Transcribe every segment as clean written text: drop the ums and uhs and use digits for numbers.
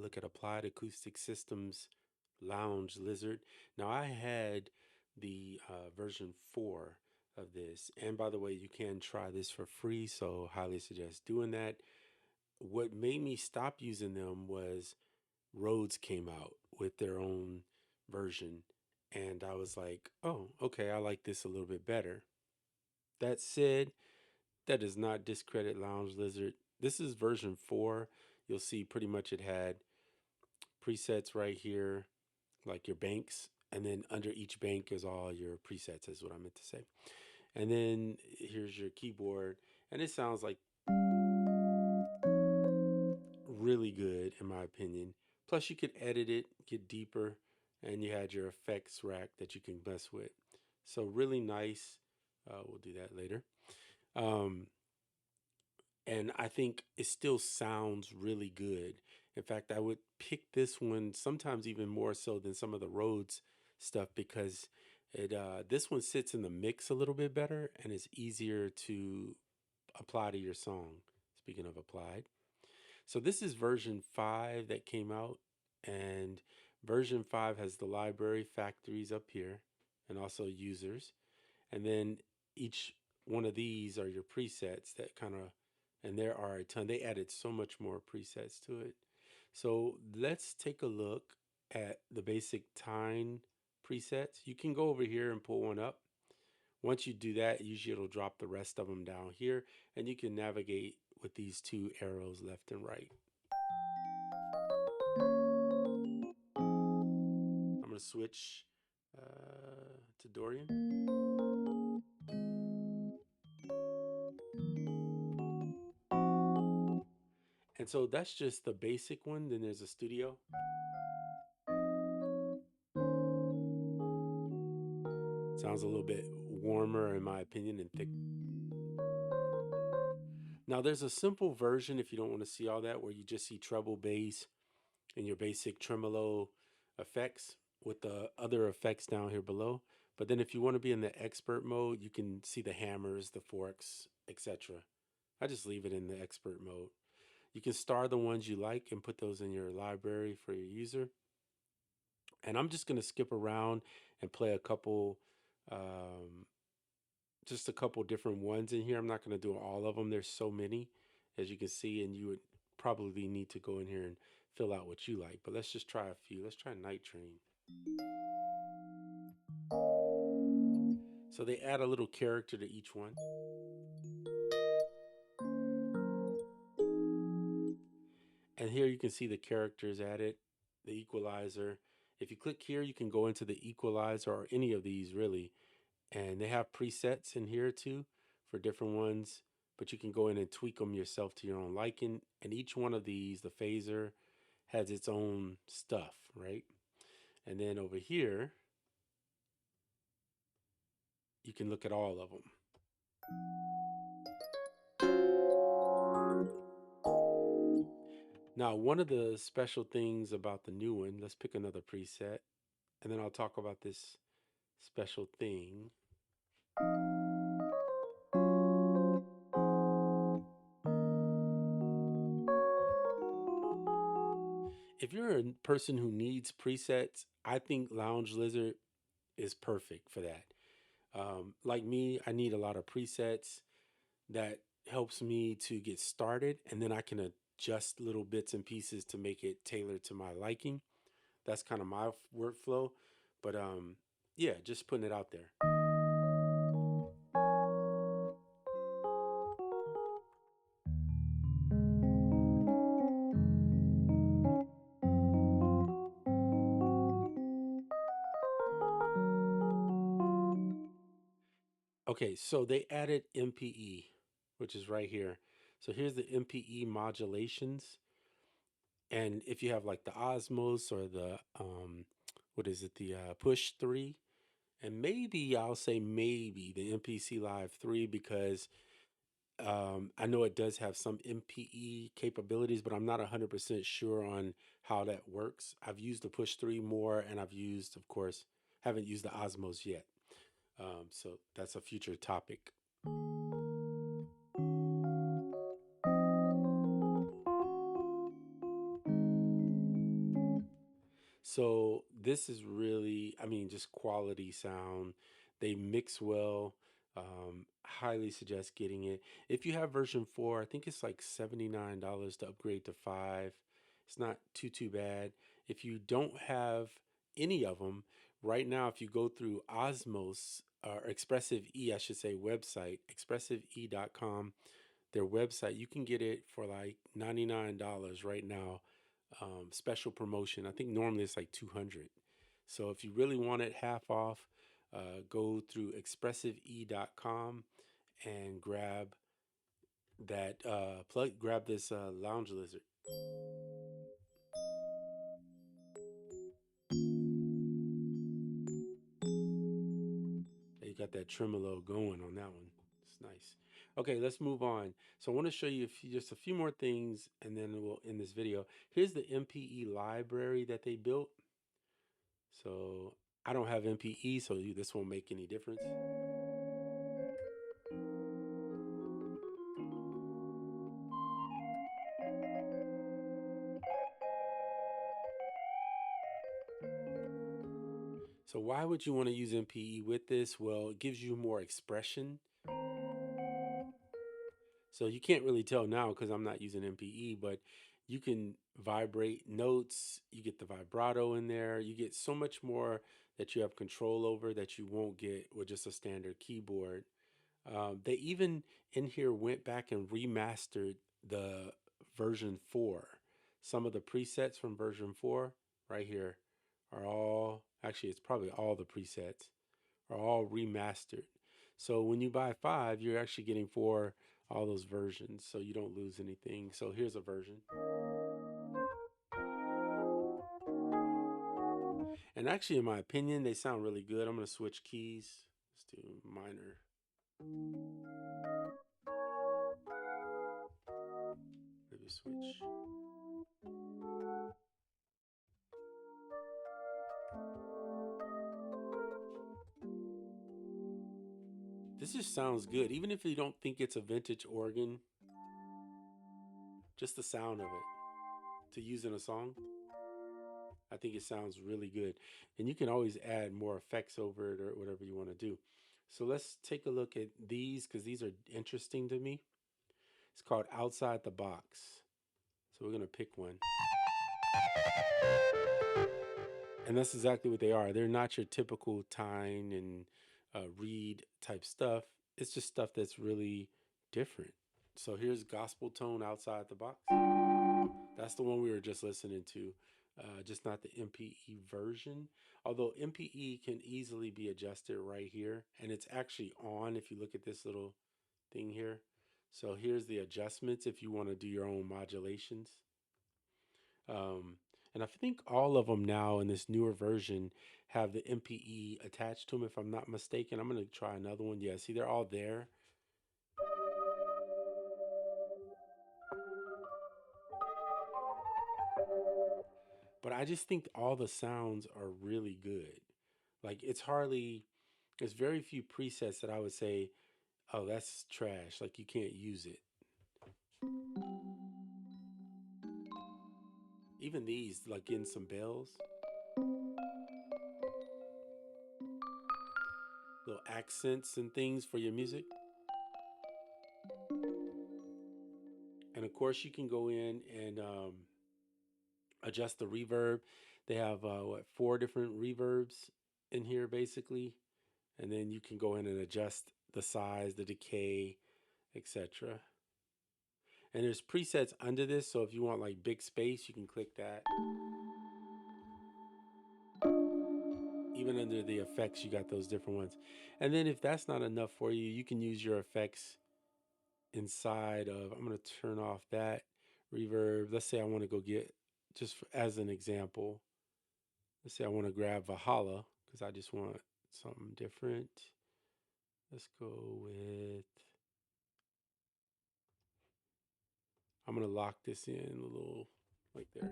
look at Applied Acoustic Systems Lounge Lizard. Now I had the version 4 of this, and by the way, you can try this for free, so highly suggest doing that. What made me stop using them was Rhodes came out with their own version, and I was like, oh, okay, I like this a little bit better. That said, that does not discredit Lounge Lizard. This is version 4. You'll see pretty much it had presets right here, like your banks, and then under each bank is all your presets, is what I meant to say. And then here's your keyboard, and it sounds like really good in my opinion. Plus you could edit it, get deeper, and you had your effects rack that you can mess with. So really nice. We'll do that later. And I think it still sounds really good. In fact, I would pick this one sometimes even more so than some of the Rhodes stuff because it this one sits in the mix a little bit better and is easier to apply to your song. Speaking of applied. So this is version 5 that came out, and version 5 has the library factories up here and also users. And then each one of these are your presets that kind of, and there are a ton. They added so much more presets to it. So let's take a look at the basic time presets. You can go over here and pull one up. Once you do that, usually it'll drop the rest of them down here, and you can navigate with these two arrows left and right. I'm going to switch to Dorian. And so that's just the basic one. Then there's a studio. Sounds a little bit warmer in my opinion and thick. Now there's a simple version if you don't want to see all that where you just see treble bass and your basic tremolo effects with the other effects down here below. But then if you want to be in the expert mode, you can see the hammers, the forks, etc. I just leave it in the expert mode. You can star the ones you like and put those in your library for your user. And I'm just going to skip around and play a couple, just a couple different ones in here. I'm not going to do all of them. There's so many, as you can see, and you would probably need to go in here and fill out what you like. But let's just try a few. Let's try Night Train. So they add a little character to each one. And here you can see the characters added, the equalizer. If you click here, you can go into the equalizer or any of these really. And they have presets in here too for different ones, but you can go in and tweak them yourself to your own liking. And each one of these, the phaser, has its own stuff, right? And then over here, you can look at all of them. Now, one of the special things about the new one, let's pick another preset, and then I'll talk about this special thing. If you're a person who needs presets, I think Lounge Lizard is perfect for that. Like me, I need a lot of presets that helps me to get started, and then I can adjust little bits and pieces to make it tailored to my liking. That's kind of my workflow, but yeah, just putting it out there. Okay, so they added MPE, which is right here. So here's the MPE modulations. And if you have like the Osmos or the, what is it, the Push 3, and maybe I'll say maybe the MPC Live 3 because I know it does have some MPE capabilities, but I'm not 100% sure on how that works. I've used the Push 3 more, and I've used, of course, haven't used the Osmos yet. So that's a future topic. So this is really, I mean, just quality sound. They mix well. Highly suggest getting it. If you have version 4, I think it's like $79 to upgrade to 5. It's not too bad. If you don't have any of them, right now, if you go through Osmos or Expressive E, I should say, website, expressivee.com, their website, you can get it for like $99 right now. Special promotion. I think normally it's like 200. So if you really want it half off, go through expressivee.com and grab this lounge lizard. You got that tremolo going on that one. It's nice. Okay, let's move on. So I want to show you just a few more things, and then we'll end this video. Here's the MPE library that they built. So I don't have MPE, so this won't make any difference. So why would you want to use MPE with this? Well, it gives you more expression. So you can't really tell now because I'm not using MPE, but you can vibrate notes. You get the vibrato in there. You get so much more that you have control over that you won't get with just a standard keyboard. They even in here went back and remastered the version 4. Some of the presets from version 4 right here are all, actually, it's probably all the presets are all remastered. So when you buy 5, you're actually getting 4, all those versions, so you don't lose anything. So here's a version. And actually, in my opinion, they sound really good. I'm going to switch keys. Let's do minor. Maybe switch. This just sounds good. Even if you don't think it's a vintage organ, just the sound of it to use in a song, I think it sounds really good. And you can always add more effects over it or whatever you want to do. So let's take a look at these because these are interesting to me. It's called Outside the Box. So we're going to pick one. And that's exactly what they are. They're not your typical Tyne and Reed type stuff. It's just stuff that's really different. So here's Gospel Tone Outside the Box. That's the one we were just listening to, just not the MPE version. Although MPE can easily be adjusted right here. And it's actually on if you look at this little thing here. So here's the adjustments if you want to do your own modulations. And I think all of them now in this newer version have the MPE attached to them, if I'm not mistaken. I'm going to try another one. Yeah, see, they're all there. But I just think all the sounds are really good. Like, there's very few presets that I would say, oh, that's trash. Like, you can't use it. Even these, like getting some bells, little accents and things for your music. And of course, you can go in and adjust the reverb. They have 4 different reverbs in here basically, and then you can go in and adjust the size, the decay, etc. And there's presets under this, so if you want like big space, you can click that. Even under the effects, you got those different ones. And then if that's not enough for you, you can use your effects inside of, I'm going to turn off that reverb. Let's say I want to go get, just as an example, let's say I want to grab Valhalla because I just want something different. Let's go with, I'm going to lock this in a little like there.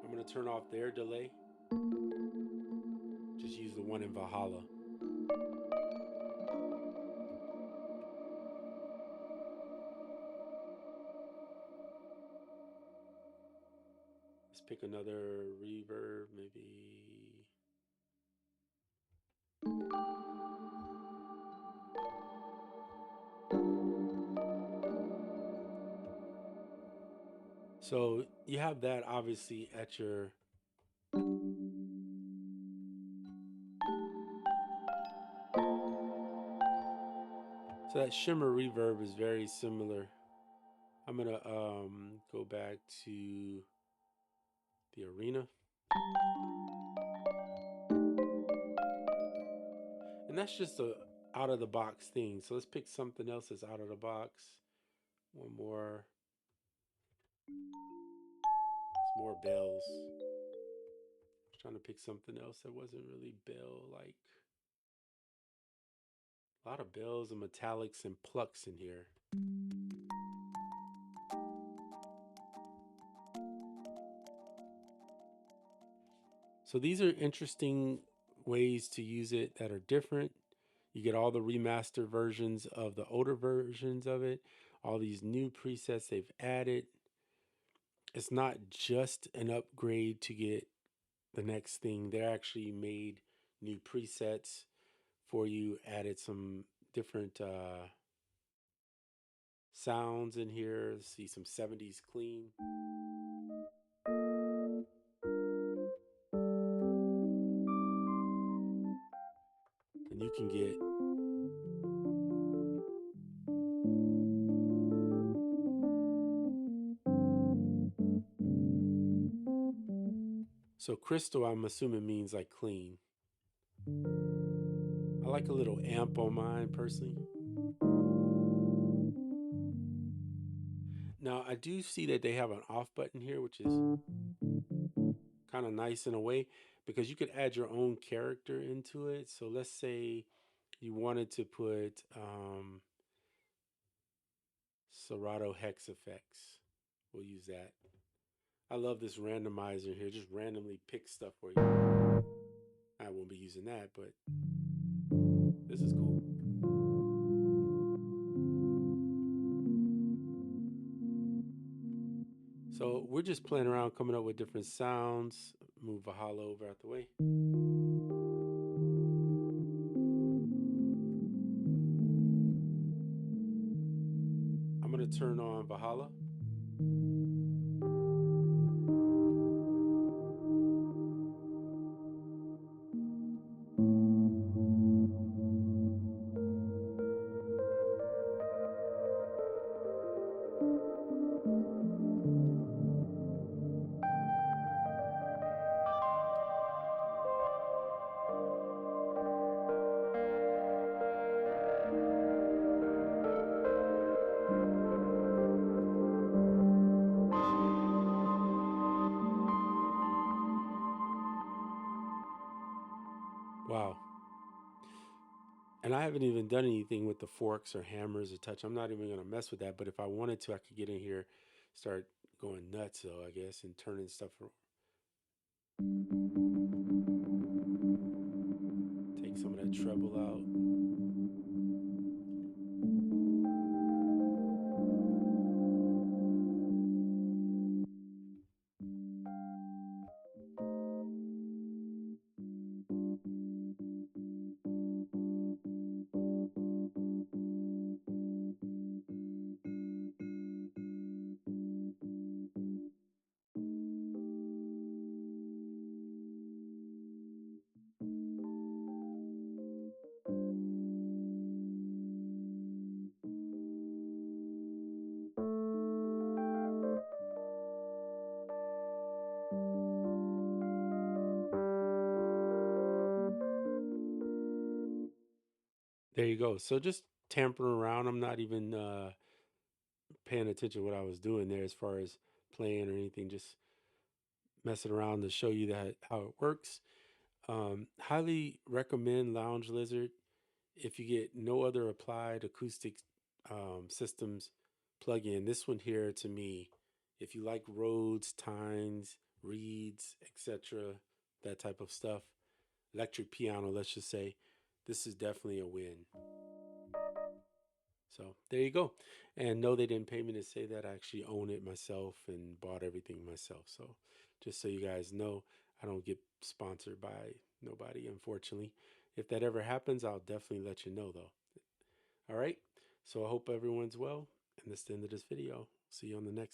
I'm going to turn off their delay. Just use the one in Valhalla. Let's pick another reverb, maybe. So you have that obviously at your. So that shimmer reverb is very similar. I'm gonna go back to the arena. And that's just a out of the box thing. So let's pick something else that's out of the box. One more. It's more bells. I was trying to pick something else that wasn't really bell like. A lot of bells and metallics and plucks in here. So these are interesting ways to use it that are different. You get all the remaster versions of the older versions of it, all these new presets they've added. It's not just an upgrade to get the next thing. They actually made new presets for you, added some different sounds in here. See some 70s clean. And you can get so crystal, I'm assuming means like clean. I like a little amp on mine personally. Now I do see that they have an off button here, which is kind of nice in a way because you could add your own character into it. So let's say you wanted to put Serato hex effects. We'll use that. I love this randomizer here. Just randomly pick stuff for you. I won't be using that, but this is cool. So we're just playing around, coming up with different sounds. Move Valhalla over out the way. I'm going to turn on Valhalla. Wow. And I haven't even done anything with the forks or hammers or touch. I'm not even going to mess with that. But if I wanted to, I could get in here, start going nuts, though, I guess, and turning stuff. Take some of that treble out. There you go. So just tampering around. I'm not even paying attention to what I was doing there as far as playing or anything. Just messing around to show you that how it works. Highly recommend Lounge Lizard if you get no other applied acoustic systems plugin. This one here to me, if you like Rhodes, Tines, Reeds, etc., that type of stuff, electric piano, let's just say, this is definitely a win. So there you go. And no, they didn't pay me to say that. I actually own it myself and bought everything myself. So just so you guys know, I don't get sponsored by nobody, unfortunately. If that ever happens, I'll definitely let you know though. All right. So I hope everyone's well. And that's the end of this video. See you on the next.